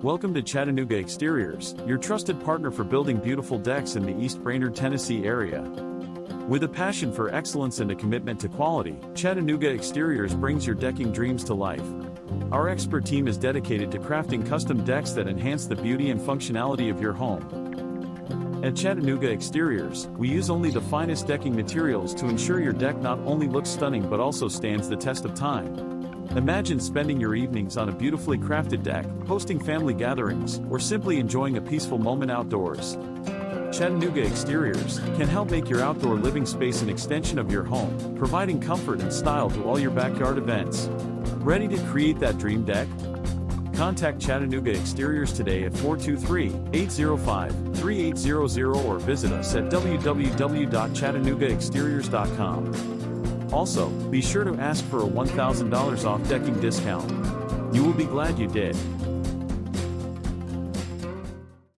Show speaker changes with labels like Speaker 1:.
Speaker 1: Welcome to Chattanooga Exteriors, your trusted partner for building beautiful decks in the East Brainerd, Tennessee area. With a passion for excellence and a commitment to quality, Chattanooga Exteriors brings your decking dreams to life. Our expert team is dedicated to crafting custom decks that enhance the beauty and functionality of your home. At Chattanooga Exteriors, we use only the finest decking materials to ensure your deck not only looks stunning but also stands the test of time. Imagine spending your evenings on a beautifully crafted deck, hosting family gatherings, or simply enjoying a peaceful moment outdoors. Chattanooga Exteriors can help make your outdoor living space an extension of your home, providing comfort and style to all your backyard events. Ready to create that dream deck? Contact Chattanooga Exteriors today at 423-805-3800 or visit us at www.chattanoogaexteriors.com. Also, be sure to ask for a $1,000 off decking discount. You will be glad you did.